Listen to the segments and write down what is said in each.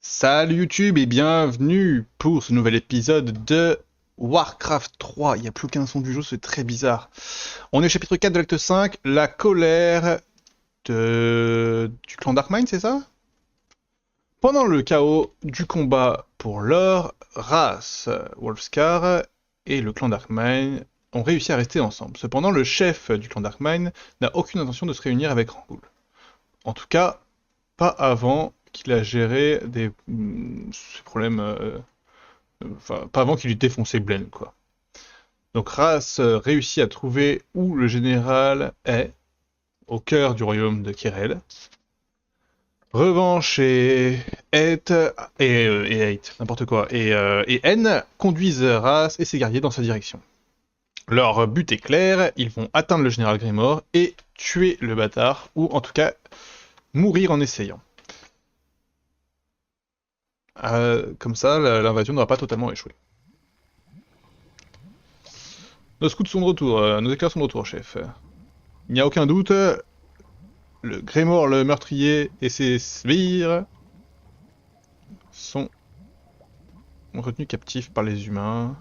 Salut YouTube et bienvenue pour ce nouvel épisode de Warcraft 3. Il n'y a plus aucun son du jeu, c'est très bizarre. On est au chapitre 4 de l'acte 5, la colère du clan Darkmind, c'est ça? Pendant le chaos du combat pour l'or, Ras, Wolfscar et le clan Darkmind ont réussi à rester ensemble. Cependant, le chef du clan Darkmind n'a aucune intention de se réunir avec Rangul. En tout cas, pas avant qu'il a géré ses problèmes enfin, pas avant qu'il ait défoncé Blaine, quoi. Donc Ras réussit à trouver où le général est, au cœur du royaume de Kirel. Revanche n'importe quoi, et N conduisent Ras et ses guerriers dans sa direction. Leur but est clair, ils vont atteindre le général Grimoire et tuer le bâtard, ou en tout cas mourir en essayant. Comme ça, l'invasion n'aura pas totalement échoué. Nos scouts sont de retour, nos éclairs sont de retour, chef. Il n'y a aucun doute, le Grimoire, le meurtrier et ses sbires sont retenus captifs par les humains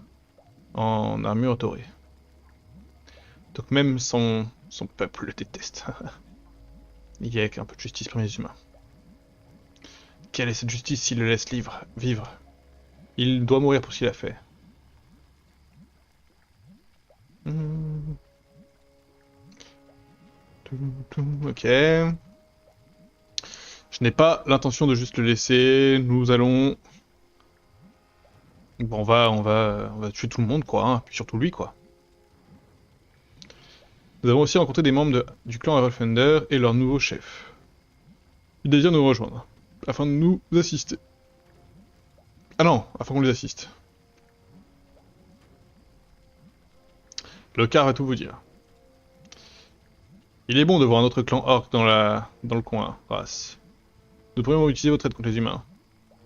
en armure dorée. Donc même son peuple le déteste. Il y a qu'un peu de justice pour les humains. Quelle est cette justice s'il le laisse vivre? Il doit mourir pour ce qu'il a fait. Ok. Je n'ai pas l'intention de juste le laisser. Nous allons... Bon, on va tuer tout le monde, quoi. Hein. Puis surtout lui, quoi. Nous avons aussi rencontré des membres du clan Erlfender et leur nouveau chef. Ils désirent nous rejoindre, afin de nous assister. Ah non, afin qu'on les assiste. Le car va tout vous dire. Il est bon de voir un autre clan orc dans le coin, race. Nous pourrions utiliser votre aide contre les humains.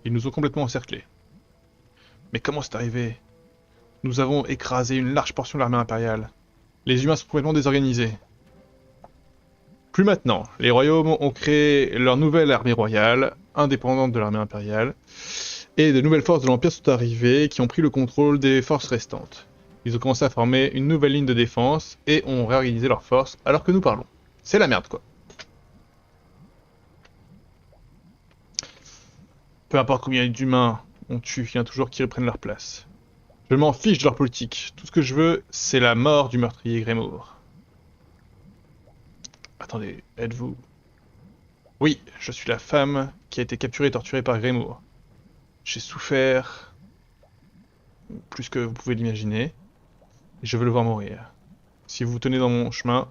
Ils nous ont complètement encerclés. Mais comment c'est arrivé? Nous avons écrasé une large portion de l'armée impériale. Les humains sont complètement désorganisés. Plus maintenant, les royaumes ont créé leur nouvelle armée royale, indépendante de l'armée impériale, et de nouvelles forces de l'Empire sont arrivées qui ont pris le contrôle des forces restantes. Ils ont commencé à former une nouvelle ligne de défense et ont réorganisé leurs forces alors que nous parlons. C'est la merde, quoi. Peu importe combien d'humains on tue, il y en a toujours qui reprennent leur place. Je m'en fiche de leur politique. Tout ce que je veux, c'est la mort du meurtrier Grimoire. Attendez, êtes-vous... Oui, je suis la femme qui a été capturée et torturée par Grimoire. J'ai souffert... plus que vous pouvez l'imaginer. Et je veux le voir mourir. Si vous vous tenez dans mon chemin...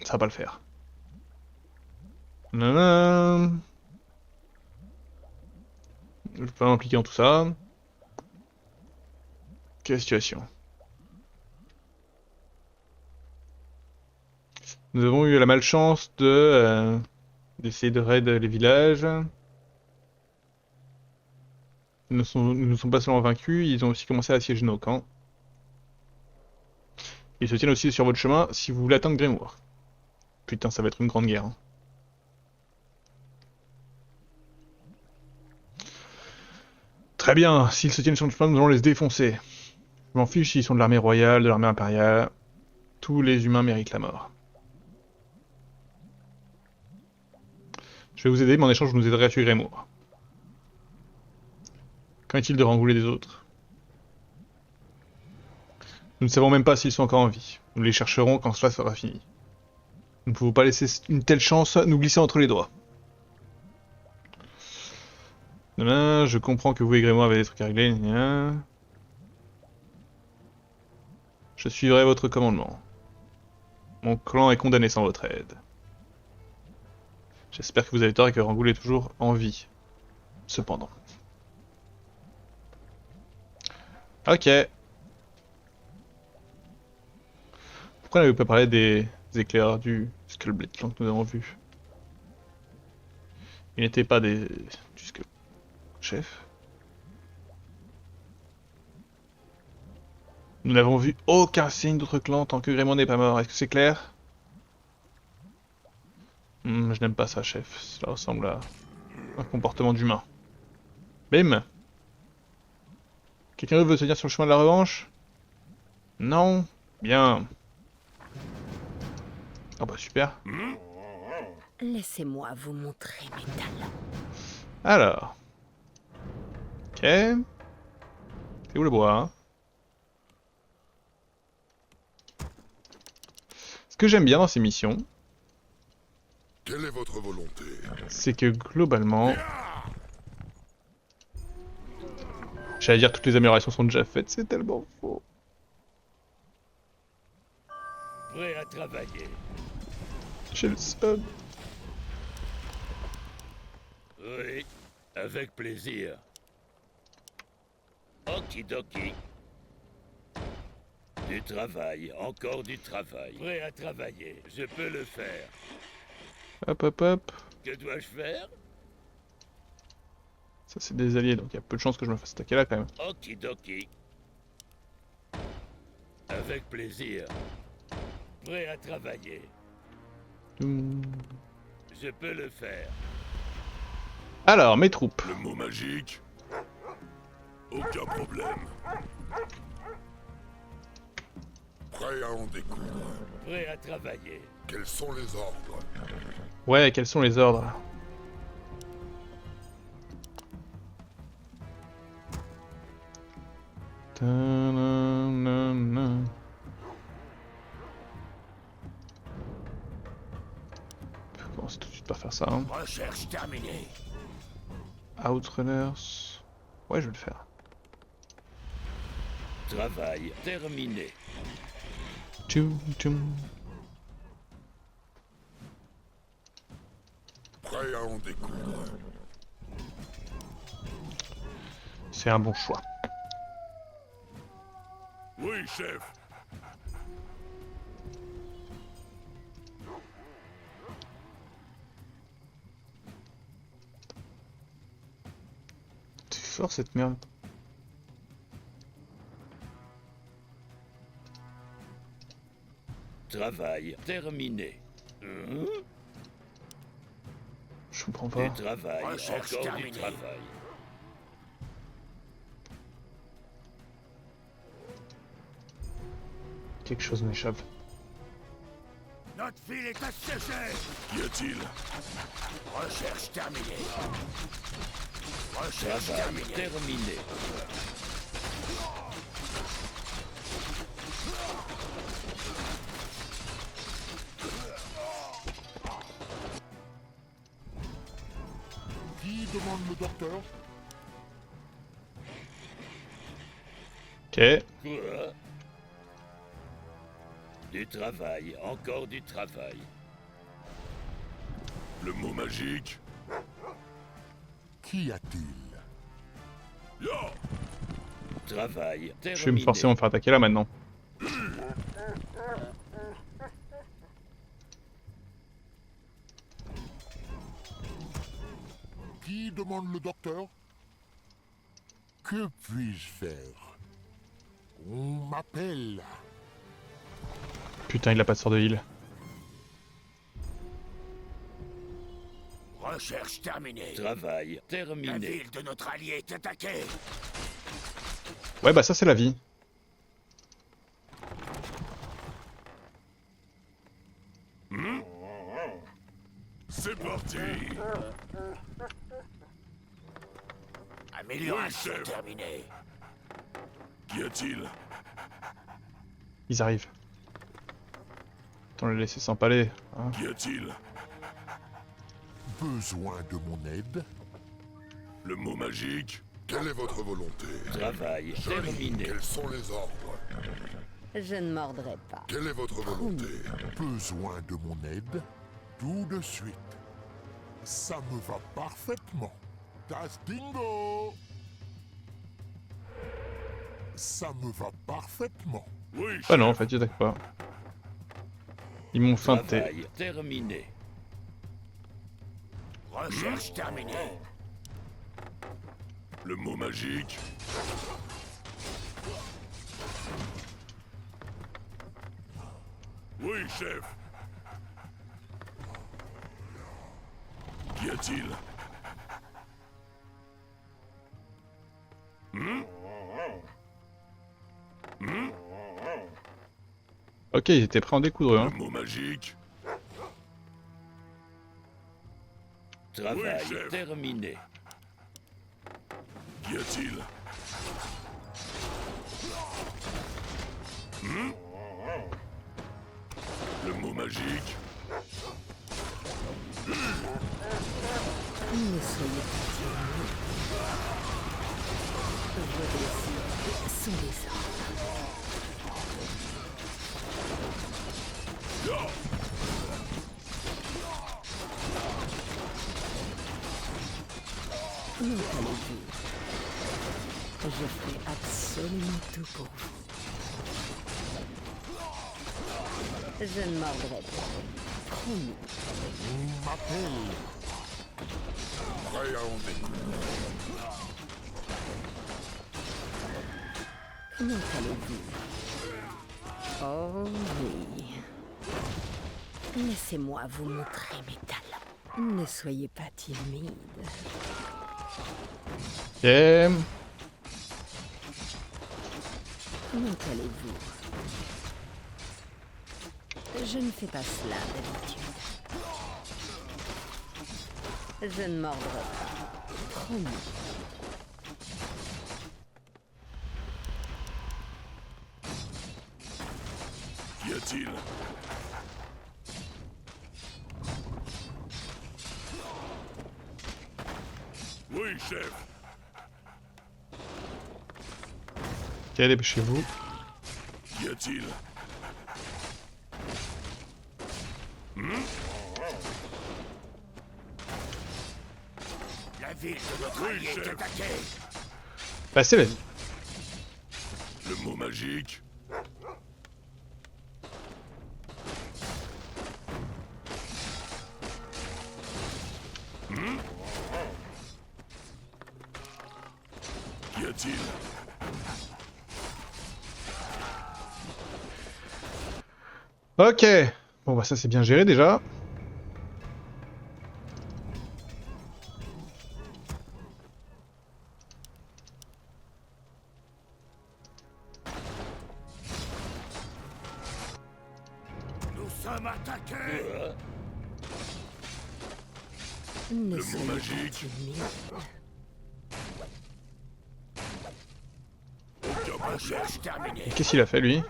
ça va pas le faire. Nanana. Je vais pas m'impliquer dans tout ça. Quelle situation. Nous avons eu la malchance d'essayer de raid les villages. Ils ne sont pas seulement vaincus, ils ont aussi commencé à assiéger nos camps. Ils se tiennent aussi sur votre chemin si vous voulez atteindre Grimoire. Putain, ça va être une grande guerre. Hein. Très bien, s'ils se tiennent sur le chemin, nous allons les défoncer. Je m'en fiche s'ils sont de l'armée royale, de l'armée impériale. Tous les humains méritent la mort. Je vais vous aider, mais en échange, vous nous aiderez à tuer Grimoire. Qu'en est-il de Rangul et des autres? Nous ne savons même pas s'ils sont encore en vie. Nous les chercherons quand cela sera fini. Nous ne pouvons pas laisser une telle chance nous glisser entre les doigts. Je comprends que vous et Grimoire avez des trucs à régler. Je suivrai votre commandement. Mon clan est condamné sans votre aide. J'espère que vous avez tort et que Rangul est toujours en vie. Cependant. Ok. Pourquoi n'avez-vous pas parlé des éclairs du Skullblade Clan que nous avons vu? Ils n'étaient pas du Skull... Chef? Nous n'avons vu aucun signe d'autre clan tant que Grimoire n'est pas mort. Est-ce que c'est clair? Je n'aime pas ça, chef. Cela ressemble à Un comportement d'humain. Bim. Quelqu'un d'autre veut se tenir sur le chemin de la revanche? Non? Bien. Ah bah super. Laissez-moi vous montrer mes talents. Alors. Ok. C'est où le bois, hein? Ce que j'aime bien dans ces missions, Quelle est votre volonté? c'est que globalement... J'allais dire toutes les améliorations sont déjà faites, c'est tellement faux. Prêt à travailler. J'ai le seum. Oui, avec plaisir. Okidoki. Du travail, encore du travail. Prêt à travailler, je peux le faire. Hop hop hop. Que dois-je faire? Ça c'est des alliés, donc il y a peu de chances que je me fasse attaquer là quand même. Okidoki. Avec plaisir. Prêt à travailler, je peux le faire. Alors, mes troupes. Le mot magique? Aucun problème. Prêt à en découdre. Prêt à travailler. Quels sont les ordres? Ouais, quels sont les ordres? Ta-na-na-na. On peut commencer tout de suite par faire ça. Hein. Recherche terminée. Outrunners. Ouais, je vais le faire. Travail terminé. Tchoum, tchoum. Prêt à en découdre. C'est un bon choix. Oui, chef. C'est fort cette merde. Travail terminé. Je comprends Du pas. travail, Recherche encore terminée. du travail. Quelque chose m'échappe. Notre file est assiégée. Qu'y a-t-il? Recherche terminée. Recherche Travail terminée. terminé. Qui demande le docteur? Ok. Quoi? Du travail, encore du travail. Le mot magique? Qu'y a-t-il? Yo! Travail terminé. Je vais me forcer à me faire attaquer là maintenant. Qui demande le docteur? Que puis-je faire? On m'appelle. Putain, il a pas de sort de heal. Recherche terminée. Travail La terminé. ville de notre allié est attaquée. Ouais, bah ça c'est la vie. C'est parti! Amélioration Oui, chef. terminée. Qu'y a-t-il? Ils arrivent. Autant les laisser s'empaler. Hein. Qu'y a-t-il? Besoin de mon aide? Le mot magique? Quelle est votre volonté? Travail terminé. Quels sont les ordres? Je ne mordrai pas. Quelle est votre volonté? Besoin de mon aide? Tout de suite. Ça me va parfaitement. Das Dingo! Ça me va parfaitement. Oui, Ah non, en fait, ils attaquent pas. Ils m'ont feinté. Travail terminé. Recherche terminée. Le mot magique? Oui, chef. Qu'y a-t-il? Ok, ils étaient prêts à en découdre, Le hein. mot magique. Travail Oui, chef. terminé. Qu'y a-t-il? Le mot magique. Ne soyez pas timide. Vos désirs sont des ordres. Comment allez-vous? Je ferai absolument tout pour vous. Je ne mordrai pas. Promis. On m'appelle. Prêt à en découdre. Comment allez-vous? Oh oui. Laissez-moi vous montrer mes talents. Ne soyez pas timide. Ok. Comment allez-vous? Je ne fais pas cela d'habitude. Je ne mordrai pas. Promis. Qu'y a-t-il? Oui, chef. Ok, dépêchez-vous. Qu'y a-t-il? La ville de notre allié est chef. attaquée. Passez, vas-y. Le mot magique. Qu'y a-t-il? Ok. Bon, bah ça c'est bien géré déjà. Nous sommes attaqués. Ne mot soyez pas magique. timide. Recherche terminée. Et qu'est-ce qu'il a fait lui?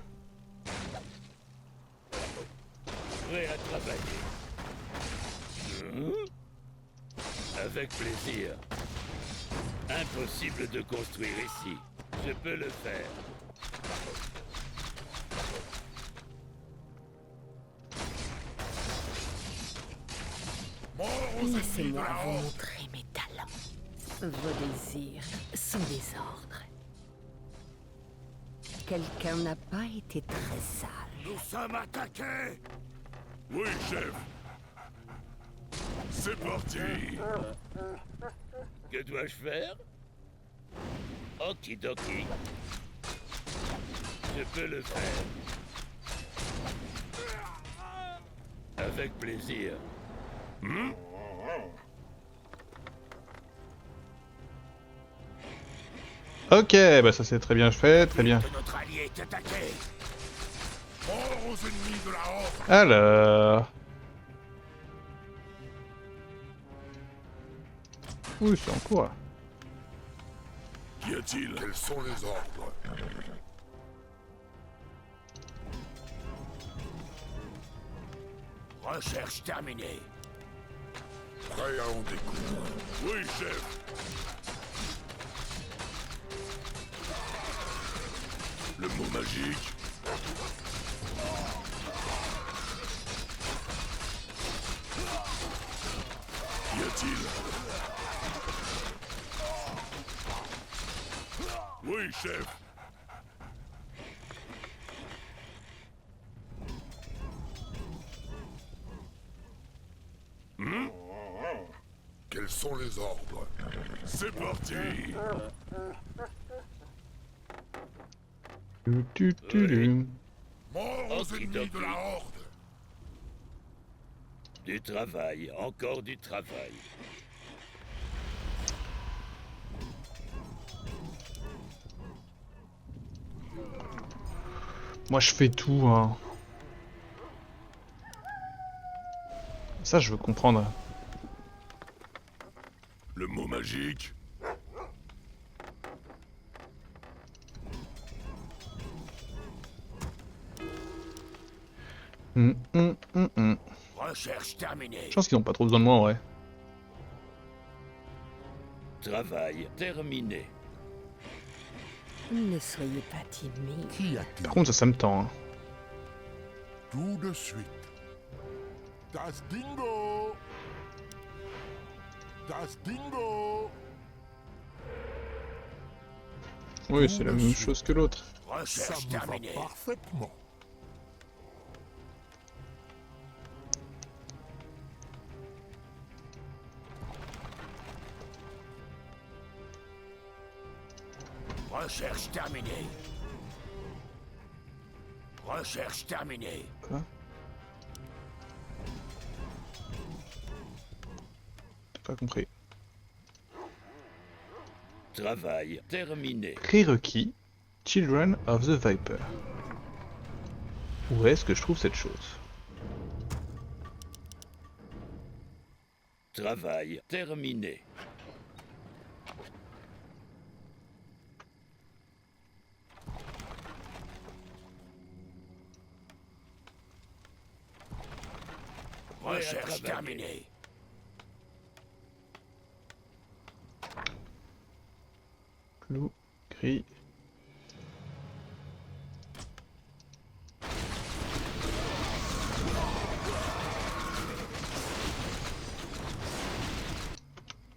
Prêt à travailler. Avec plaisir. Impossible de construire ici. Je peux le faire. Mort aux ennemis de Laissez-moi la vous Horde. montrer mes talents. Vos désirs sont des ordres. Quelqu'un n'a pas été très sage. Nous sommes attaqués. Oui, chef. C'est parti. Que dois-je faire? Okidoki. Je peux le faire. Avec plaisir. Ok, bah ça c'est très bien fait, très bien. Que notre allié est attaqué. Mort aux ennemis de la Horde. Alors... Oui, c'est en cours là. Qu'y a-t-il? Quels sont les ordres? Recherche terminée. Prêt à en découdre. Oui, chef. Le mot magique. Qu'y a-t-il? Oui, chef. Quels sont les ordres? C'est parti. Tu. Mort aux Okidoki. ennemis de la Horde. Du travail, encore du travail. Moi je fais tout, hein. Ça, je veux comprendre. Le mot magique. Recherche terminée. Je pense qu'ils ont pas trop besoin de moi en vrai. Travail terminé. Ne soyez pas timide. Qu'y a-t-il? Par contre, ça me tend. Hein. Tout de suite. Das Dingo! Das Dingo! Oui, c'est la même chose que l'autre. Ça Recherche me va terminée. parfaitement. Recherche terminée. Recherche terminée. Quoi? J'ai pas compris. Travail terminé. Prérequis, Children of the Viper. Où est-ce que je trouve cette chose? Travail terminé. Recherche terminée. Clou, gris.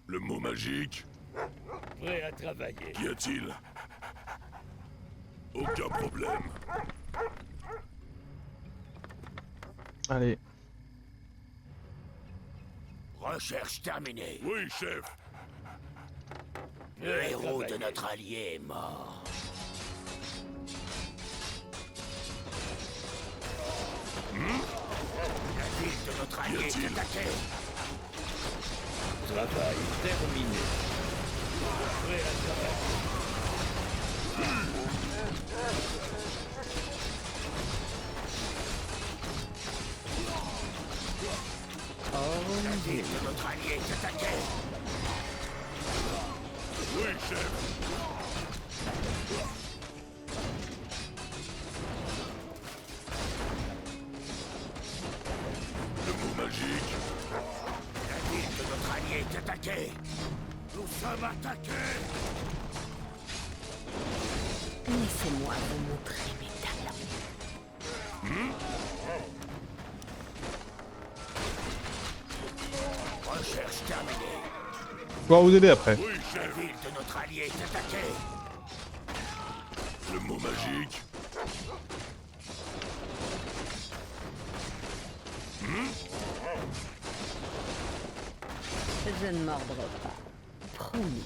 Le mot magique. Prêt à travailler. Qu'y a-t-il? Aucun problème. Allez. Recherche terminée. Oui, chef. Le héros de notre allié est mort. La ville de notre allié est attaquée. Travail terminé. Prêt à travailler. La ville de notre allié est attaquée. Oui, chef. Le mot magique. La ville de notre allié est attaquée. Nous sommes attaqués. Laissez-moi vous montrer mes talents. Recherche terminée. Pouvoir vous aider après. Oui, La chef. ville de notre allié est attaquée. Le mot magique. Je ne mordrai pas. Promis.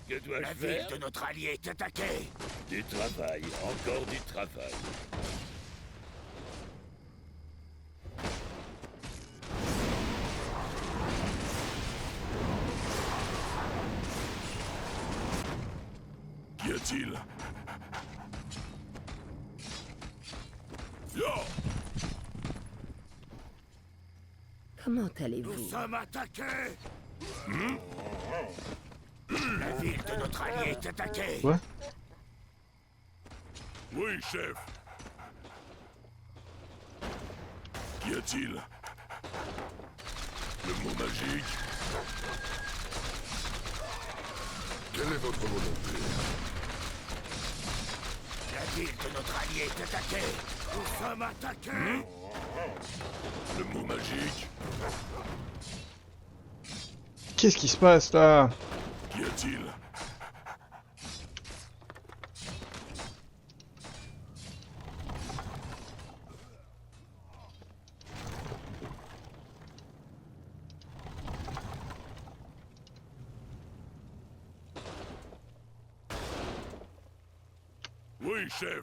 Que dois-je La faire? ville De notre allié est attaquée. Du travail, encore du travail. Qu'y a-t-il? Yo! Comment allez-vous? Nous sommes attaqués. La ville de notre allié est attaquée. Quoi? Oui, chef. Qu'y a-t-il? Le mot magique. Quelle est votre volonté? La ville de notre allié est attaquée. Nous sommes attaqués. Le mot magique. Qu'est-ce qui se passe là? Qu'y a-t-il? Oui, chef.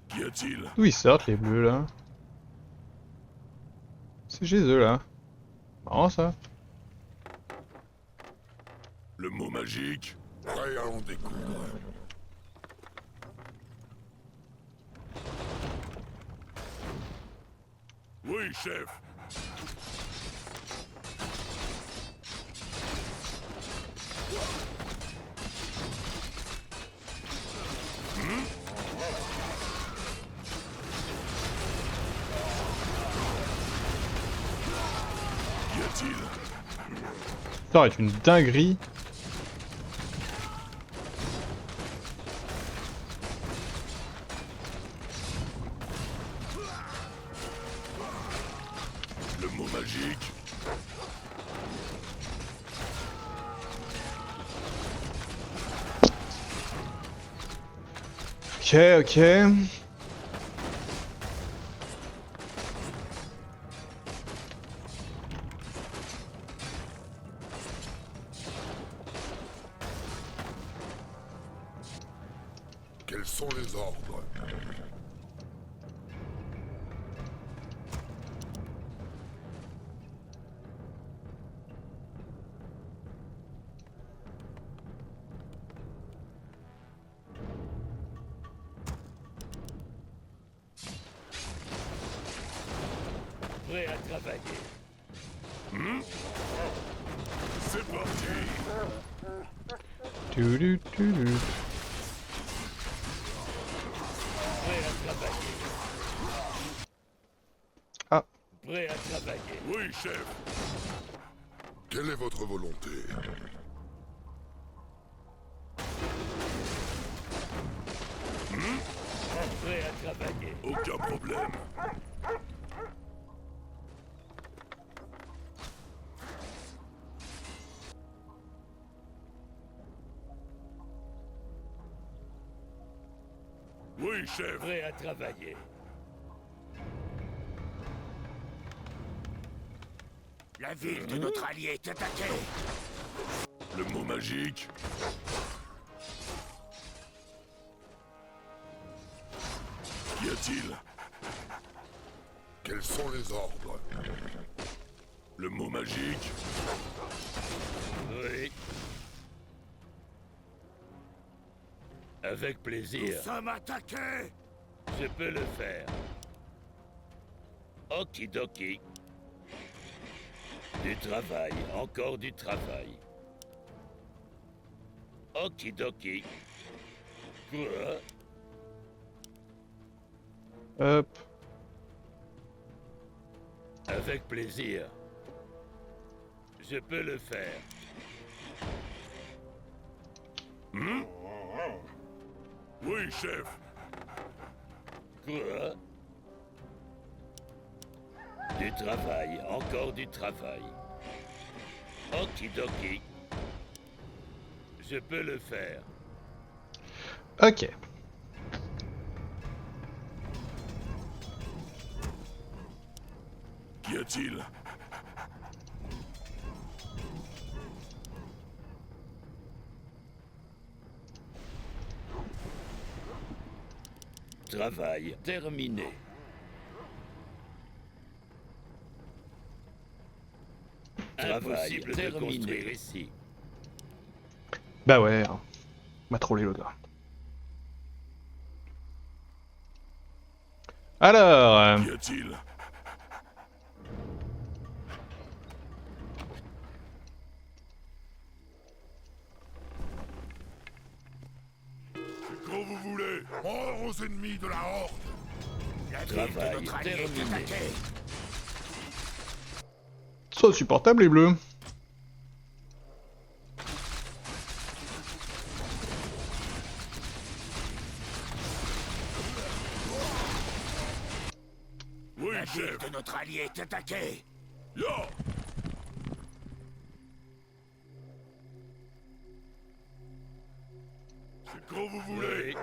Qu'y a-t-il? D'où ils sortent les bleus là? C'est chez eux là. Marrant ça. Le mot magique. Prêt à en découdre. Oui, chef. Qu'y a-t-il? Ça aurait été une dinguerie. Le mot magique. Ok, ok. Quels sont les ordres? Prêt à travailler. C'est parti. Tu, tu, tu, tu. Prêt à travailler. Ah, Prêt à travailler. Oui, chef. Quelle est votre volonté? Prêt à travailler. Aucun problème. Oui, chef. Prêt à travailler. La ville de notre allié est attaquée. Le mot magique. Qu'y a-t-il? Quels sont les ordres? Le mot magique. Oui. Avec plaisir. Nous sommes attaqués. Je peux le faire. Okidoki. Du travail, encore du travail. Okidoki. Quoi? hop. Avec plaisir. Je peux le faire. Oui, chef. Quoi? Du travail, encore du travail. Okidoki. Je peux le faire. Ok. Qu'y a-t-il? Travail terminé. Travail terminé ici. Bah ouais, hein. M'a trollé le gars. Alors, Qu'y a-t-il? C'est quand vous voulez. Mort aux ennemis de la Horde. La ville de notre allié est attaquée. soit supportable les bleus. Oui, La ville chef. de notre allié est attaquée. Ya. C'est quand vous voulez.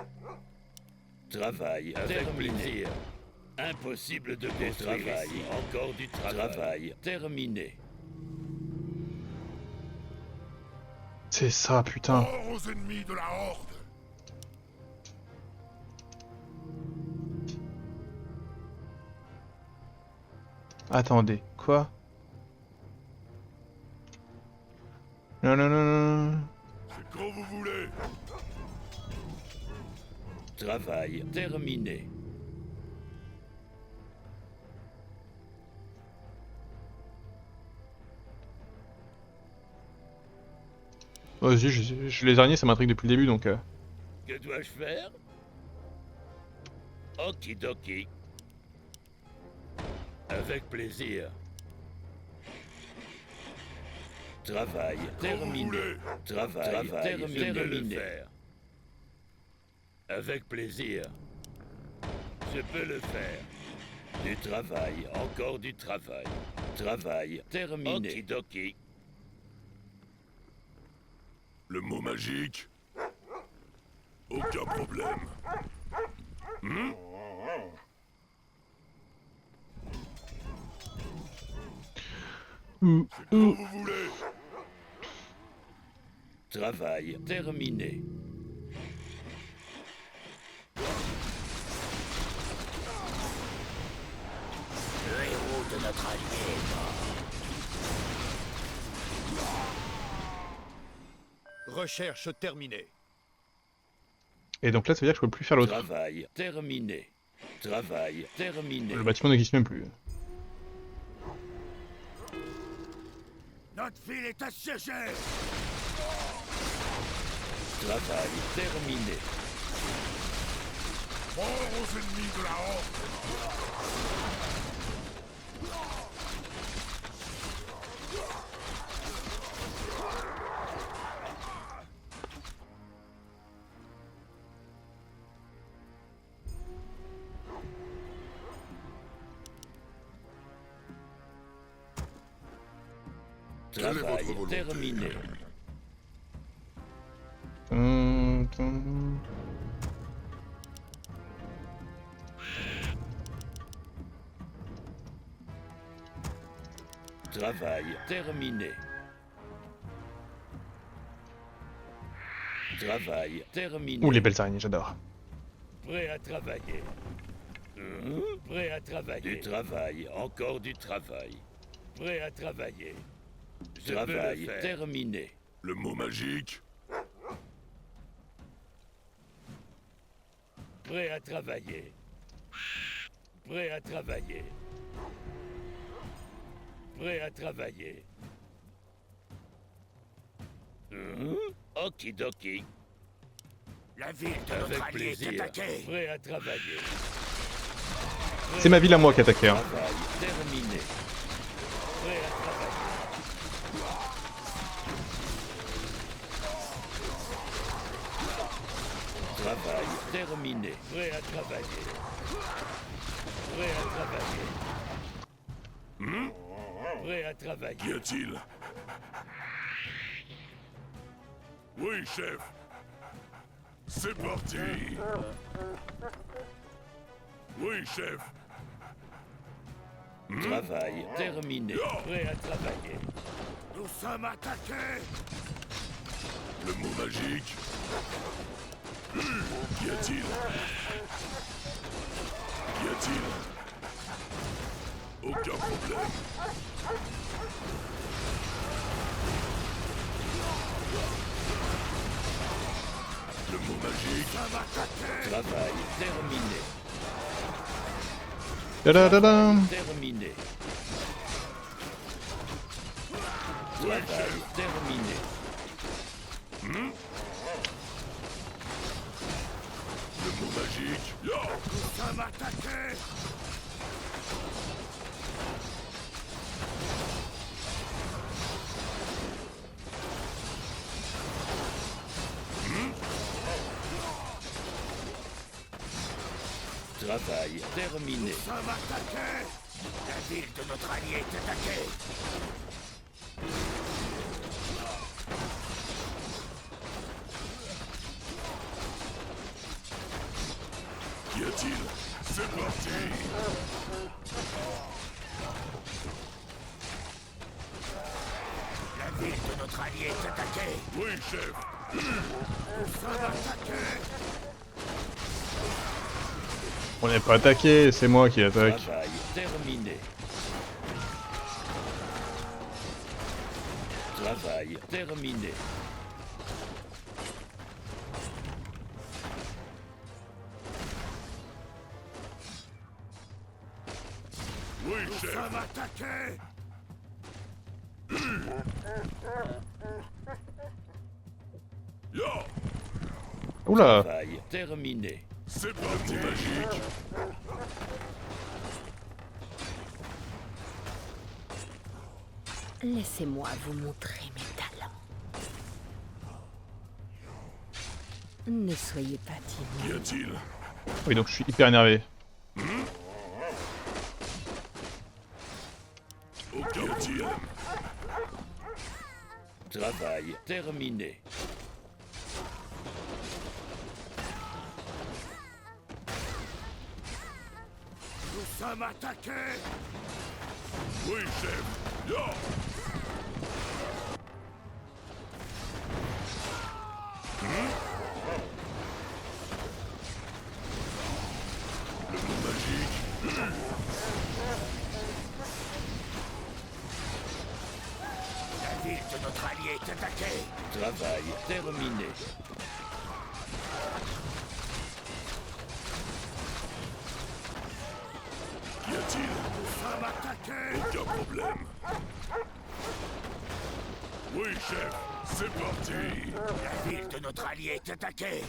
Travail avec plaisir. Impossible de construire ici. Encore du travail terminé. C'est ça, putain. Mort aux ennemis de la Horde. Attendez, quoi? Non, non, non, non. C'est quand vous voulez. Travail terminé. Vas-y, les araignées, ça m'intrigue depuis le début, donc... Que dois-je faire? Okidoki. Avec plaisir. Travail terminé. Travail terminé. Avec plaisir. Je peux le faire. Du travail, encore du travail. Travail terminé. Okidoki. Le mot magique? Aucun problème. Ouh, Quand ouh. vous voulez. Travail terminé. Le héros de notre allié est mort. Recherche terminée. Et donc là, ça veut dire que je peux plus faire l'autre. Travail terminé. Travail terminé. Le bâtiment n'existe même plus. Notre ville est assiégée. Travail terminé. Mort aux ennemis de la Horde. Quelle est votre Travail volonté? terminé. Tum, tum. Travail terminé. Travail terminé. Ouh, les belles araignées, j'adore. Prêt à travailler. Prêt à travailler. Du travail, encore du travail. Prêt à travailler. Travail terminé. Le mot magique? Prêt à travailler. Prêt à travailler. Prêt à travailler. Okidoki. La ville de notre allié est attaquée. Prêt à travailler. C'est ma ville à moi qui a attaqué. Hein. Travail terminé. Prêt à travailler. Travail terminé. Prêt à travailler. Prêt à travailler. Prêt à travailler. Qu'y a-t-il? Oui, chef. C'est parti. Oui, chef. Travail terminé. Prêt à travailler. Nous sommes attaqués. Le mot magique? Qu'y a-t-il? Qu'y a-t-il? Aucun problème. Le mot magique? Travail terminé. Da-da-da-dam. Terminé. Travail terminé. Le mot magique? Ya! Nous sommes attaqués. Travail terminé. Nous sommes attaqués. La ville de notre allié est attaquée. Qu'y a-t-il? C'est parti. La ville de notre allié est attaquée. Oui, chef. Nous sommes attaqués. On n'est pas attaqué, c'est moi qui attaque. Travail terminé. Travail terminé. Oui, chef. Nous sommes attaqués. Oula. Travail terminé. C'est parti, magique. Laissez-moi vous montrer mes talents. Ne soyez pas Qu'y timide. a-t-il? Oui, donc je suis hyper énervé. Aucun problème. Travail terminé. Nous sommes attaqués. Oui, chef. Yo. Le mot magique. La ville de notre allié est attaquée. Travail terminé. Qu'y a-t-il? Nous sommes attaqués. Aucun problème. Oui, chef. C'est parti. La ville de notre allié est attaquée.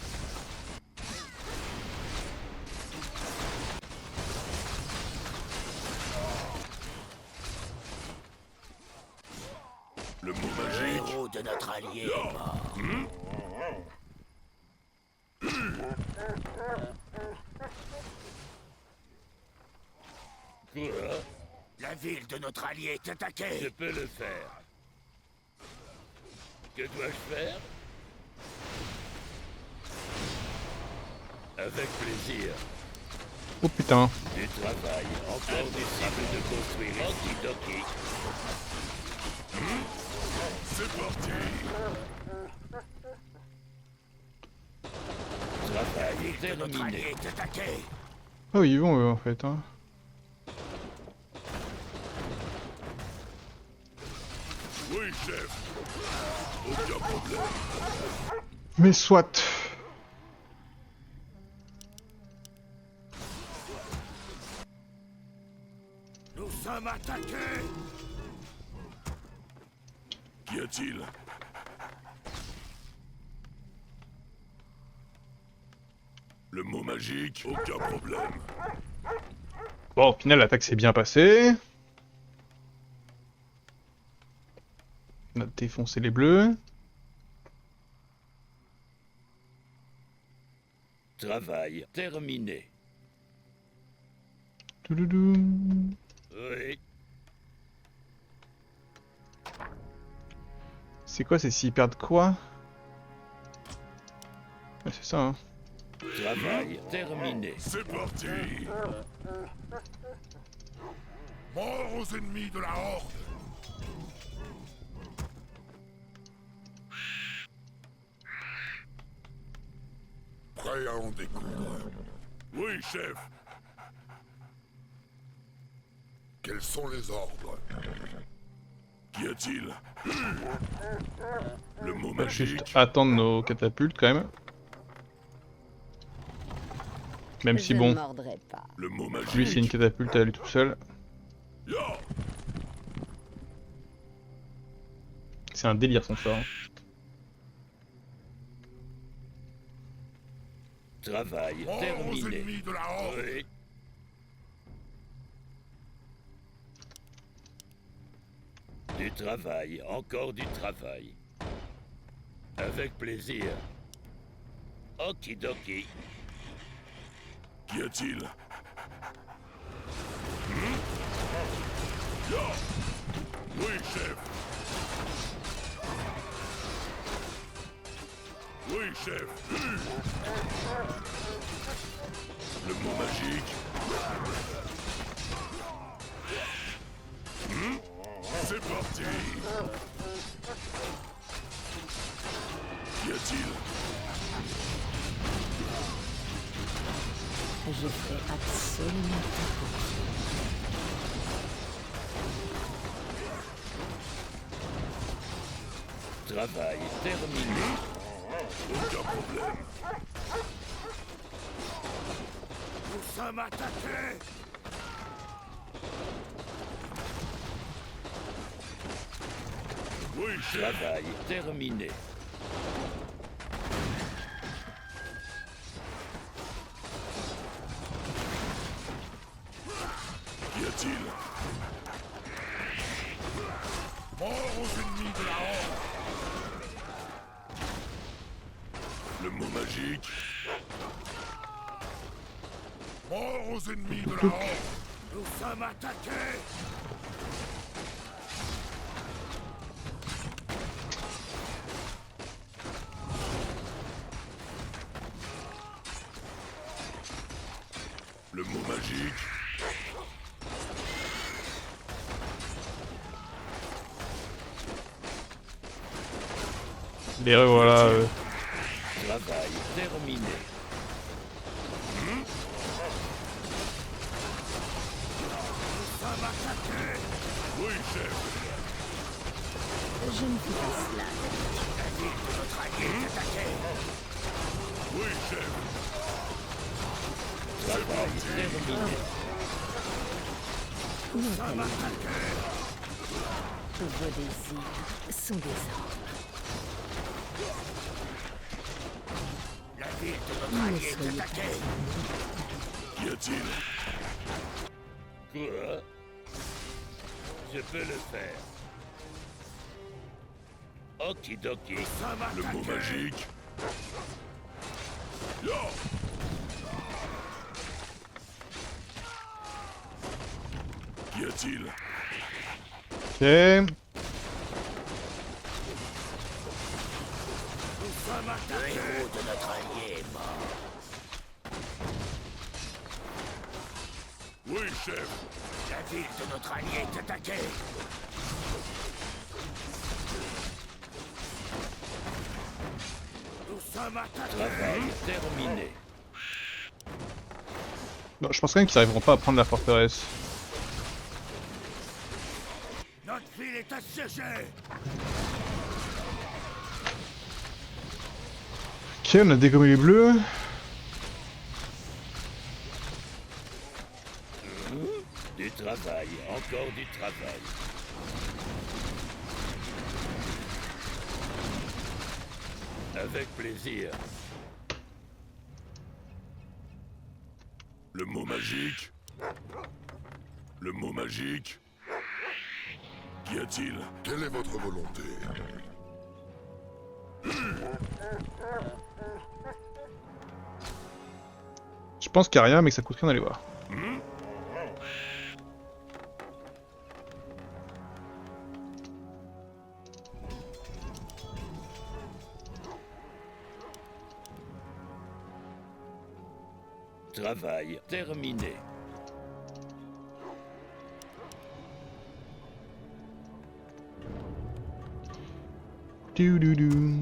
Le mot Le magique. héros de notre allié est mort. Quoi? La ville de notre allié est Je attaquée. peux le faire. Que dois-je faire? Avec plaisir. Oh putain. Du travail. Encore possible de construire Okidoki. C'est parti. Travail De notre allié terminé. est attaquée. Ah oui, ils vont eux en fait. Hein. Oui, chef. Aucun problème. Mais soit. Nous sommes attaqués. Qu'y a-t-il? Le mot magique. Aucun problème. Bon, au final, l'attaque s'est bien passée. On a défoncé les bleus. Travail terminé. Touloulou. Oui. C'est quoi, c'est s'ils perdent quoi? Ouais, c'est ça, hein. Travail terminé. C'est parti. Mort aux ennemis de la Horde. Prêt à en découdre. Oui, chef. Quels sont les ordres? Qu'y a-t-il? Le mot On va magique. juste attendre nos catapultes quand même. Même si Je bon, ne mordrai pas. Le mot magique. lui c'est une catapulte à lui tout seul. Yo. C'est un délire son sort. Travail Mort aux terminé. ennemis de la Horde. Oui. Du travail, encore du travail. Avec plaisir. Okidoki. Qu'y a-t-il? Oui, chef. Oui, chef. Le mot magique. C'est parti. Qu'y a-t-il? Je fais absolument tout. Travail terminé. Aucun problème. Nous sommes attaqués. Oui, chef. Travail terminé. a-t-il? Mort aux ennemis de la Horde! Le mot magique. Mort aux ennemis de la Horde! Nous sommes attaqués! Le mot magique. Les voilà. Travail terminé. Oui, chef. Je ne fais pas cela. Oui, chef. Travail terminé. Vos désirs sont des ordres. La ville de notre Ne allié est soyez pas attaquée. Qu'y a-t-il? Quoi? Je peux le faire. Okidoki. Le mot magique. Yo! Qu'y a-t-il? Ok. Le héros de notre allié est mort. Oui, chef. La ville de notre allié est attaquée. Nous sommes attaqués. Travail terminé. Non, je pense quand même qu'ils arriveront pas à prendre la forteresse. Notre ville est assiégée. Ok, on a dégommé les bleus. Du travail, encore du travail. Avec plaisir. Le mot magique. Le mot magique. Qu'y a-t-il? Quelle est votre volonté? Je pense qu'il y a rien, mais que ça coûte rien d'aller voir. Travail terminé. Dou-dou-dou.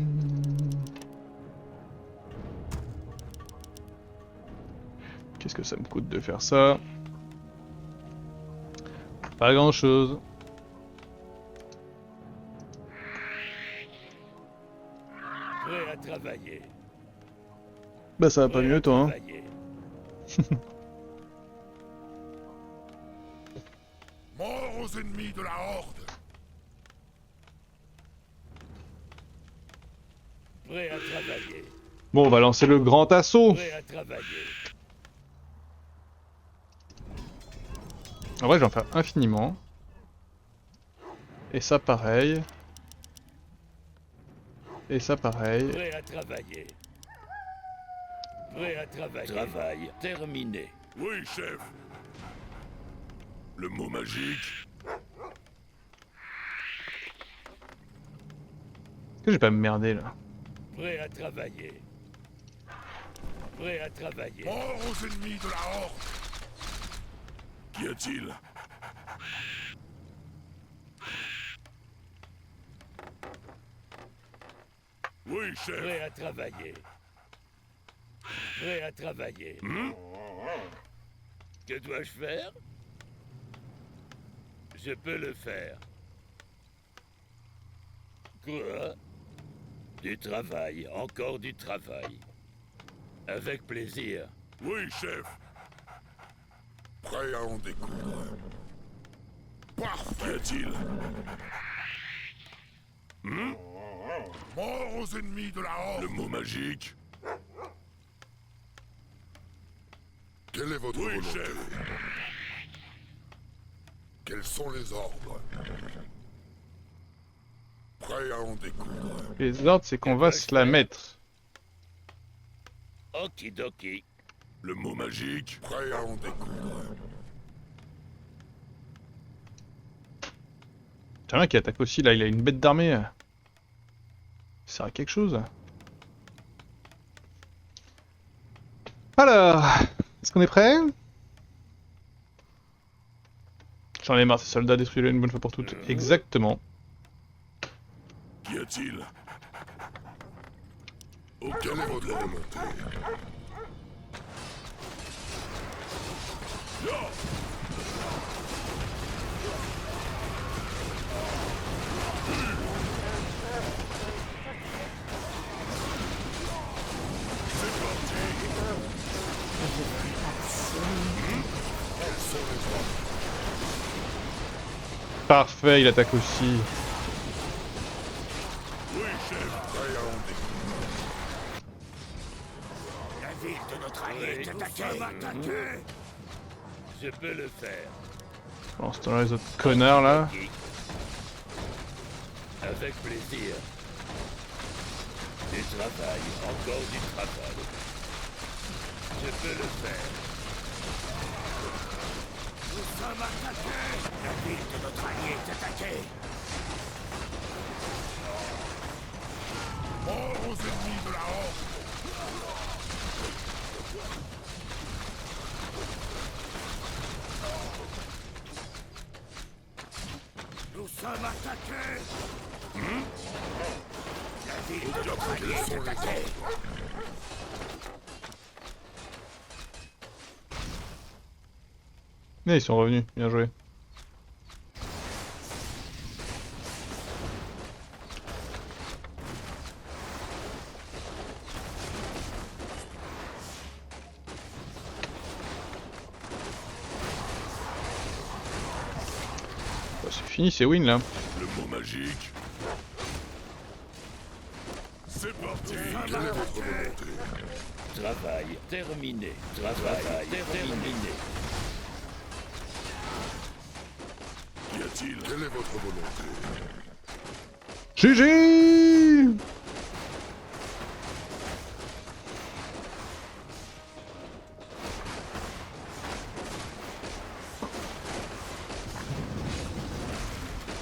Qu'est-ce que ça me coûte de faire ça? Pas grand chose. Prêt à travailler. Bah ça va pas Prêt mieux à toi hein. travailler. Mort aux ennemis de la Horde! Prêt à travailler. Bon, on va lancer le grand assaut. Prêt à travailler. En vrai, j'en fais infiniment. Et ça pareil. Et ça pareil. Prêt à travailler. Prêt à travailler. Travail terminé. Oui, chef. Le mot magique. Est-ce que je vais pas me merder là? Prêt à travailler. Prêt à travailler. Mort aux ennemis de la Horde! Qu'y a-t-il? Oui, chef. Prêt à travailler. Prêt à travailler. Que dois-je faire? Je peux le faire. Quoi? Du travail, encore du travail. Avec plaisir. Oui, chef. Prêt à en découdre. Parfait. Qu'y a-t-il? Mort aux ennemis de la Horde! Le mot magique. Quelle est votre volonté? Chef. Quels sont les ordres? Prêt à en découdre. Les ordres, c'est qu'on va se la mettre. Okidoki. Le mot magique? Prêt à en découdre. Tiens, un qui attaque aussi, là, il a une bête d'armée. Ça sert à quelque chose. Alors, est-ce qu'on est prêt? J'en ai marre, ces soldats, détruisez-le une bonne fois pour toutes. Exactement. Qu'y a-t-il? Quelle est votre volonté? Parfait, il attaque aussi. Oui, chef. Prêt à en découdre. La ville de notre allié est attaquée. Je peux le faire. Pendant ce temps-là, les autres connards, là. Avec plaisir. Du travail, encore du travail. Je peux le faire. Nous sommes attaqués. La ville de notre allié est attaquée. Mort aux ennemis de la Horde. Nous sommes attaqués. La ville de notre allié est attaquée. Mais ils sont revenus, bien joué. Bah, c'est fini, c'est win là. Le mot magique? C'est parti. Quelle est votre volonté? Travail terminé. Travail terminé. Qu'y a-t-il? Quelle est votre volonté? GG!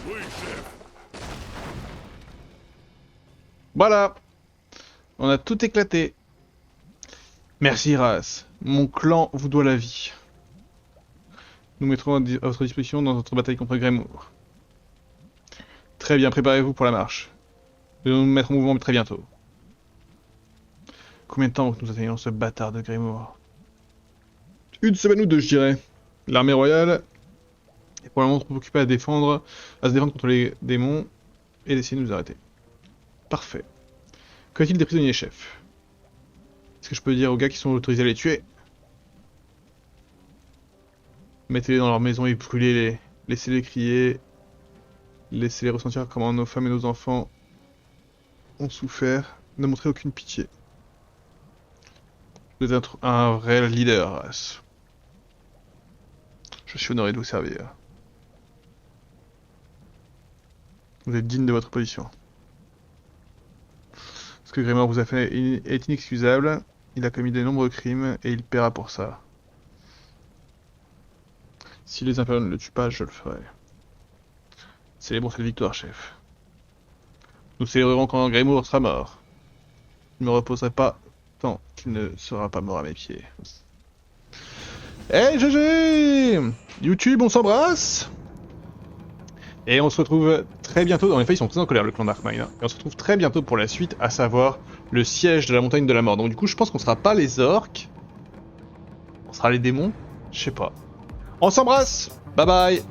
Oui, chef. Voilà! On a tout éclaté. Merci Ras. Mon clan vous doit la vie. Nous mettrons à votre disposition dans notre bataille contre Greymoor. Très bien, préparez-vous pour la marche. Nous allons nous mettre en mouvement très bientôt. Combien de temps que nous atteignons ce bâtard de Greymoor? Une semaine ou deux, je dirais. L'armée royale est pour le moment trop occupée à se défendre contre les démons et d'essayer de nous arrêter. Parfait. Qu'en est-il des prisonniers, chef? Est-ce que je peux dire aux gars qui sont autorisés à les tuer? Mettez-les dans leur maison et brûlez-les. Laissez-les crier. Laissez-les ressentir comment nos femmes et nos enfants ont souffert. Ne montrez aucune pitié. Vous êtes un vrai leader, Ras. Je suis honoré de vous servir. Vous êtes digne de votre position. Ce que Greymoor vous a fait est inexcusable. Il a commis de nombreux crimes et il paiera pour ça. Si les Impériaux ne le tuent pas, je le ferai. Célébrons cette victoire, chef. Nous célébrerons quand Greymoor sera mort. Je ne me reposerai pas tant qu'il ne sera pas mort à mes pieds. Hey GG! YouTube, on s'embrasse! Et on se retrouve très bientôt. En effet, ils sont très en colère, le clan Darkmine. Hein. Et on se retrouve très bientôt pour la suite, à savoir le siège de la montagne de la mort. Donc du coup, je pense qu'on sera pas les orques. On sera les démons. Je sais pas. On s'embrasse! Bye bye!